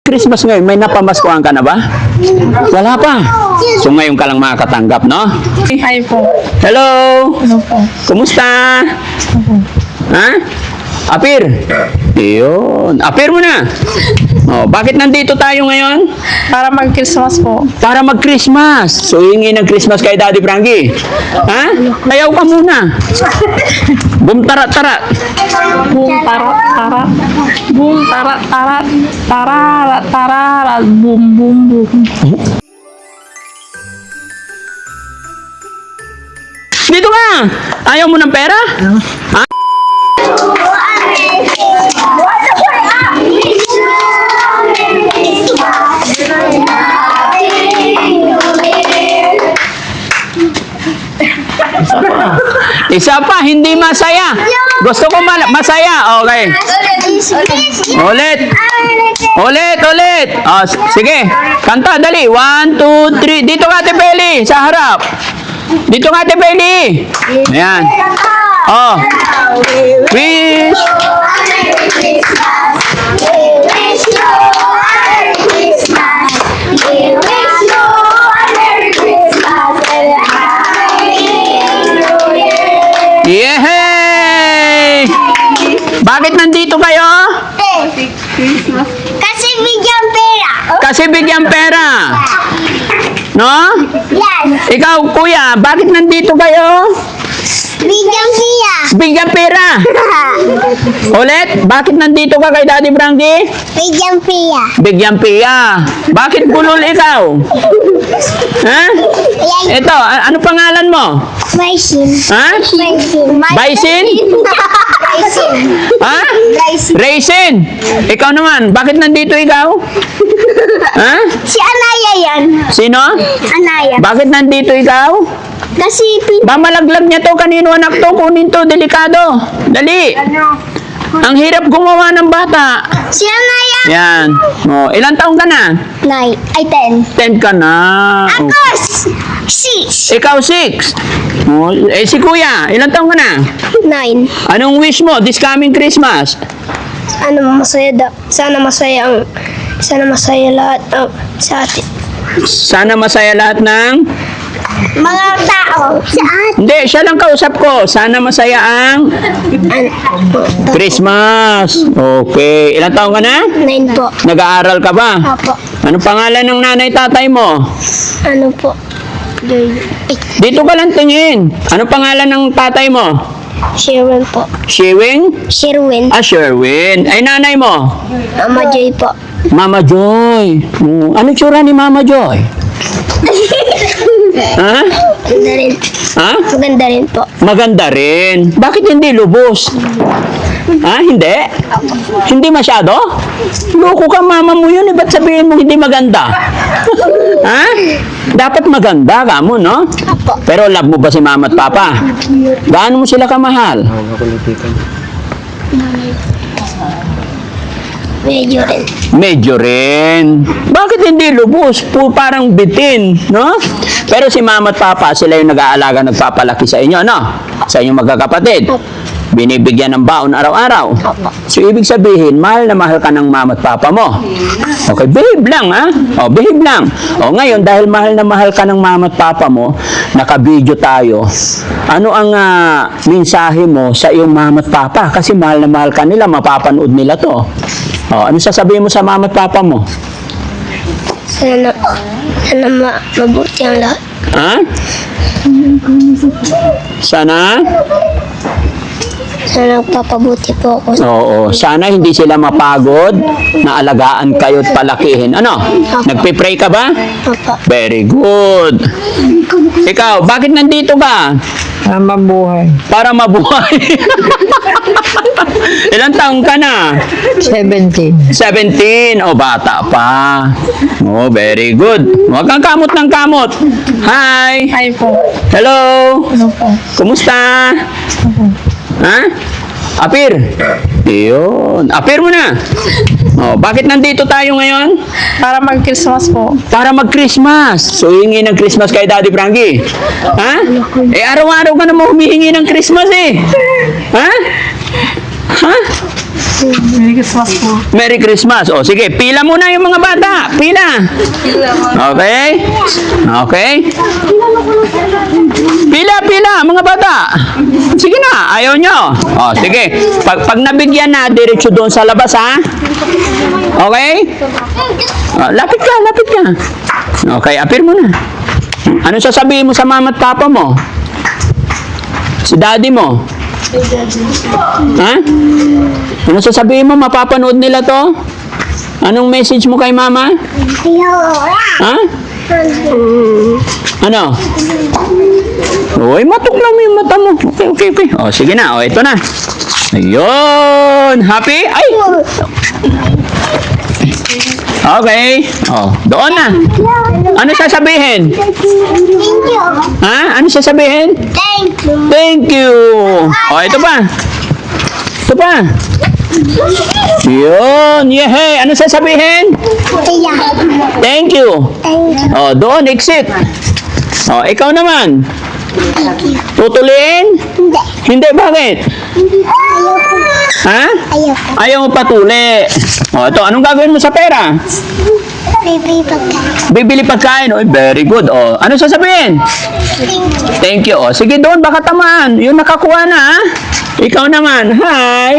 Christmas ngayon, may napamaskuhan ka na ba? Wala pa. So ngayon ka lang makakatanggap, no? Hi po. Hello! Ano po? Kumusta? Ha? Apir? Yun. Apir mo na. Oh, bakit nandito tayo ngayon? Para mag-Christmas po. Para mag-Christmas. So, hingi ng Christmas kay Daddy Frankie. Ha? Ayaw ka muna. Boom, tara, tara. Boom, tara, tara. Boom, tara, tara. Tara, tara, boom, boom, boom. Dito ka. Ayaw mo ng pera? Ha? Isa pa, hindi masaya. Gusto ko masaya. Okay. Ulit. Ulit, ulit. Oh, sige. Kanta, dali. 1, 2, 3. Dito ka, Ate Beli. Sa harap. Dito ka, Ate Beli. Ayan. Oh. Wish. Yehey! Bakit nandito kayo? Kasi bigyan pera. Kasi bigyan pera. No? Yes. Ikaw, kuya, bakit nandito kayo? Bigyan pera. Bigyan pera. Ulit, bakit nandito ka kay Daddy Frankie? Bigyan pera. Bigyan pera. Bakit bulol ikaw? Ha? Yan. Ito, ano pangalan mo? Baisin. Ha? Baisin. Baisin? Baisin. Ha? Baisin. Raisin. Ikaw naman, bakit nandito ikaw? Ha? Si Anaya yan. Sino? Anaya. Bakit nandito ikaw? Kasi Mamalaglag niya to, kanino anak to, kunin to, delikado. Dali. Ang hirap gumawa ng bata. si Anaya. Yan. Oh, ilang taong ka na? 9. Ay, 10. 10 ka na. Ako, Oh. 6. Ikaw 6. Oh, si kuya, ilang taong ka na? 9. Anong wish mo this coming Christmas? Ano, masaya sana masaya lahat sa atin. Sana masaya lahat ng... Mga tao. Sa atin. Hindi, siya lang kausap ko. Sana masaya ang Christmas. Okay. Ilang taong ka na? 9 po. Nag-aaral ka ba? Opo. Anong pangalan ng nanay tatay mo? Ano po? Dito ka lang tingin. Anong pangalan ng tatay mo? Sherwin po. Sherwin? Sherwin. Ah, Sherwin. Ay, nanay mo? Mama Joy po. Mama Joy. Ano tsura ni Mama Joy? Ha? Maganda rin. Ha? Maganda rin po. Maganda rin. Bakit hindi lubos? Ha? Hindi? Hindi masyado? Loko ka, mama mo yun. Ba't sabihin mo hindi maganda? Ha? Dapat maganda ka mo, no? Apo. Pero love mo ba si mama at papa? Gaano mo sila kamahal? Medyo rin. Medyo rin. Bakit hindi lubos? Parang bitin, no? Pero si mama at papa, sila yung nag-aalaga, nagpapalaki sa inyo, no? Sa inyong magkakapatid. Binibigyan ng baon araw-araw. So, ibig sabihin, mahal na mahal ka ng mama at papa mo. Okay, behave lang, ha? O, behave lang. O, ngayon, dahil mahal na mahal ka ng mama at papa mo, naka-video tayo, ano ang mensahe mo sa iyong mama at papa? Kasi mahal na mahal ka nila, mapapanood nila to. O, ano sasabihin mo sa mama at papa mo? Sana mabuti ang lahat. Ha? Sana? Sana nagpapabuti po ako. Oo, sana hindi sila mapagod na alagaan kayo at palakihin. Ano? Nagpe-pray ka ba? Papa. Very good. Ikaw, bakit nandito ka? Para mabuhay. Para mabuhay. Ilang taong ka na? 17. 17. O, bata pa. Oh, very good. Huwag kang kamot ng kamot. Hi. Hi po. Hello. Ano po? Kumusta? Ha? Apir. Yun. Apir mo na. Oh, bakit nandito tayo ngayon? Para mag-Christmas po. Para mag-Christmas. So, hingi ng Christmas kay Daddy Frankie. Ha? Eh, araw-araw ka naman humihingi ng Christmas eh. Ha? Ha? Merry Christmas po. Merry Christmas. O, sige, pila muna yung mga bata. Pila. Okay? Okay? Pila, mga bata. Sige na, ayaw nyo. O, sige. Pag nabigyan na, diretso doon sa labas, ha? Okay? O, lapit ka. Okay, appear mo na. Ano sasabihin mo sa mama at papa mo? Si daddy mo? Ha? Ano sasabihin mo? Mapapanood nila to? Anong message mo kay mama? Ha? Ano? Uy, matuklaw mo yung mata mo. Okay. O, sige na. O, ito na. Ayun. Happy? Ay! Okay. O, doon na. Ano sasabihin? Ha? Ano sasabihin? Thank you. O, ito pa. Yun. Yehey. Ano sasabihin? Thank you. O, doon. Exit. O, ikaw naman. Tutuliin? Hindi. Bakit? Ha? Ayaw mo patuli. O, ito. Anong gagawin mo sa pera? Bibili pagkain. Oy, very good. O, ano sasabihin? Thank you. O, sige doon. Baka tamaan. Yung nakakuha na, ha? Ikaw naman. Hi.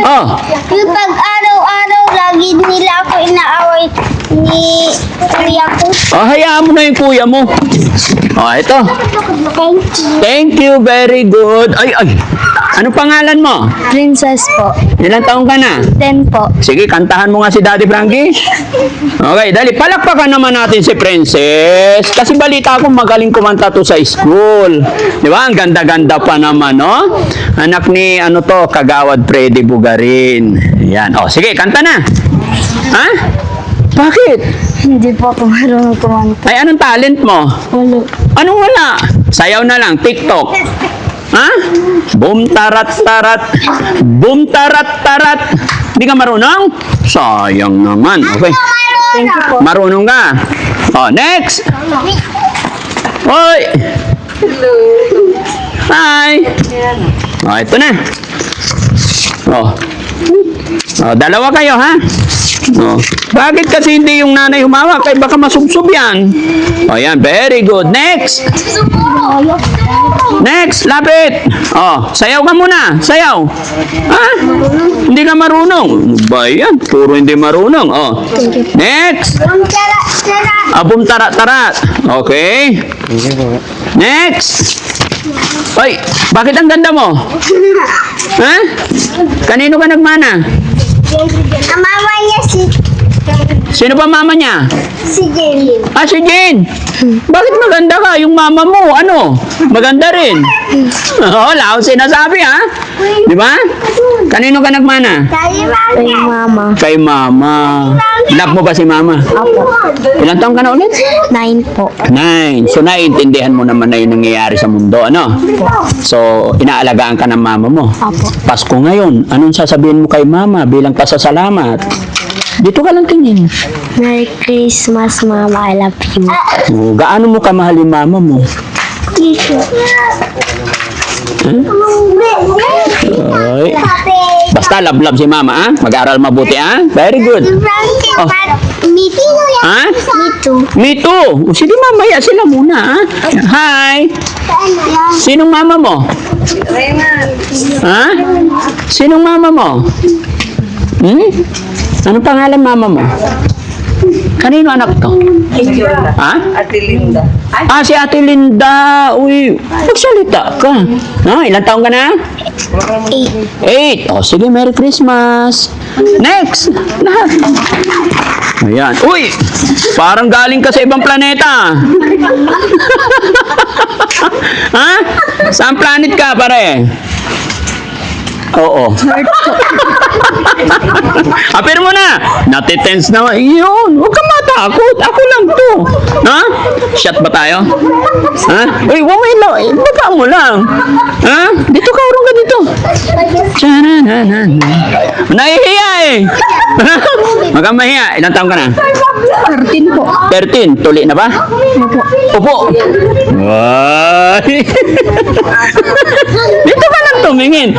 Oh. Yung pag araw-araw, lagi nila ako inaaway ni kuya ko. Oh, hayaan mo na yung kuya mo. Oh, ito. Thank you. Thank you. Very good. Ay. Ano pangalan mo? Princess po. Ilang taong ka na? 10 po. Sige, kantahan mo nga si Daddy Frankie. Okay, dali. Palakpakan naman natin si Princess. Kasi balita ko magaling kumanta to sa school. Di ba? Ang ganda-ganda pa naman, no? Anak ni, Kagawad Freddy Bugarin. Yan. O, sige, kanta na. Ha? Bakit? Hindi po ako marunong kumanta. Ay, anong talent mo? Wala. Anong wala? Sayaw na lang, TikTok. Ha? Boom tarat tarat. Boom tarat tarat. Hindi ka marunong? Sayang naman. Okay. Thank you po. Marunong ka. Oh, next. Hoy. Hi. Oh, ito na. Oh. Oh, dalawa kayo, ha? Oh. Bakit kasi hindi yung nanay humawak? Kaya baka masubsob yan. Oh, yan. Very good. Next. Next. Lapit. Oh, sayaw ka muna. Sayaw. Ha? Hindi ka marunong. Ano ba yan? Puro hindi marunong. Oh. Next. Abum tarat-tarat. Okay. Next. Oy, bakit ang ganda mo? Ha? Kanino ka nagmana? Ang mama niya Sino ba mama niya? si Jane. Ah, si Jane. Bakit maganda ka? Yung mama mo, maganda rin. Oo, wala akong sinasabi, ha? Di ba? Kanino ka nagmana? Kay mama. Kay mama. Love mo ba si mama? Apo. Ilang taong ka na ulit? 9 po. 9. So, naiintindihan mo naman na yung nangyayari sa mundo, ano? So, inaalagaan ka ng mama mo. Apo. Pasko ngayon, anong sasabihin mo kay mama bilang pasasalamat? Dito ka lang tingin. Merry Christmas, Mama. I love you. Oh, gaano mo kamahal yung mama mo? Ay. Basta love si mama, ha? Mag-aaral mabuti, ha? Very good. Oh. Me too. Ha? Me too. Me too. Sige, mamaya sila muna, ha? Hi. Sinong mama mo? Ha? Sinong mama mo? Anong pangalan mama mo? Kanino anak to? Ha? Ate Linda. Ah, si Ate Linda. Uy, magsalita ka. Ha? Ilang taong ka na? 8. O, sige, Merry Christmas. Next. Lahat. Ayan. Uy, parang galing ka sa ibang planeta. Ha? Saan planet ka, pare? Oo. Apir mo na. Natitense na. Yun. Huwag kang matakot. Ako lang to. Ha? Shot ba tayo? Ha? Uy, wawin lang. Baba mo lang. Ha? Dito ka. Urong ka dito. Tsananana. Nahihiya eh. Huwag kang mahiya. Ilang taong ka na? 13 po. 13. Tuli na ba? Opo. Ay. Dito ka lang kang tumingin.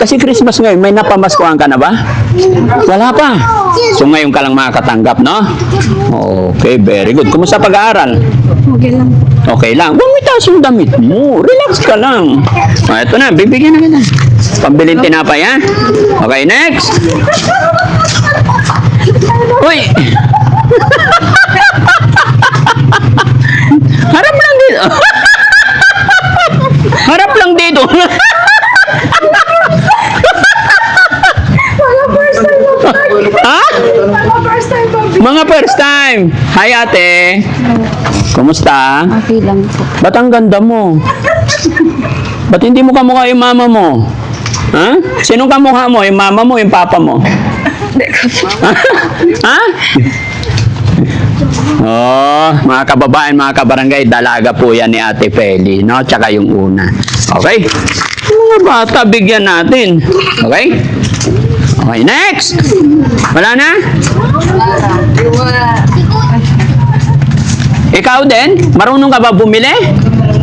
Kasi Christmas ngayon, may napamaskuhan ka na ba? Wala pa. So ngayon ka lang makakatanggap, no? Okay, very good. Kumusta pag-aaral? Okay lang. Okay lang. Huwag mo itaas yung damit mo. Relax ka lang. Ito na, bibigyan na kita. Pambilin tinapay, ha? Okay, next. Uy! Harap lang dito. Harap lang dito. Ha? Mga first time. Hi, ate. Kumusta? Okay lang po. Ba't ang ganda mo? Ba't hindi mo kamukha yung mama mo? Ha? Sino kamukha mo? Yung mama mo, yung papa mo? Ha? Oh, mga kababayan, mga kabarangay, dalaga po yan ni Ate Feli, no? Tsaka yung una. Okay? Mga bata, bigyan natin. Okay? Okay, next! Wala na? Ikaw din? Marunong ka ba bumili?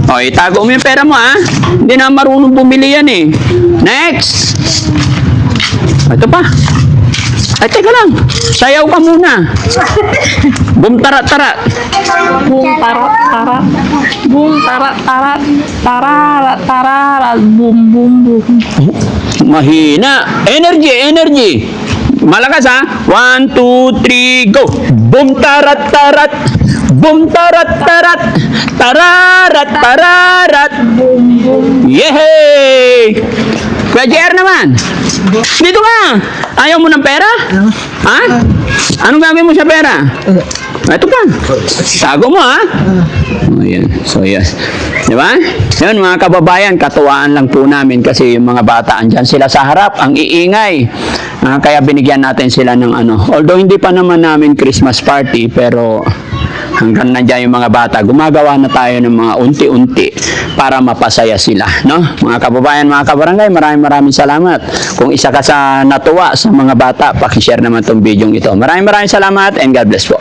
O, itago mo yung pera mo, ha? Hindi na marunong bumili yan, eh. Next! Ito pa. Ay, teka lang. Sayaw ka muna. Boom, tarat, tarat. Boom, tarat, tarat. Boom, tarat, tarat. Tararat, tararat. Boom, boom, boom. Mahina. Energy, energy. Malakas, ha? 1, 2, 3, go. Boom, tarat, tarat. Boom, tarat, tarat. Tararat, tararat. Boom, boom. Yehey! Kuya JR naman. Dito ka. Ayaw mo ng pera? Ha? Anong gagawin mo sa pera? Ito pa. Tago mo, ha? Ayan. So, yes. Di ba? Yun, mga kababayan, katuwaan lang po namin kasi yung mga bata andyan sila sa harap, ang iingay. Kaya binigyan natin sila ng ano. Although hindi pa naman namin Christmas party, pero hanggang nandiyan yung mga bata, gumagawa na tayo ng mga unti-unti para mapasaya sila, no? Mga kababayan, mga kabarangay, maraming salamat. Kung isa ka sa natuwa sa mga bata, paki-share naman tong video ito. Maraming salamat and God bless po.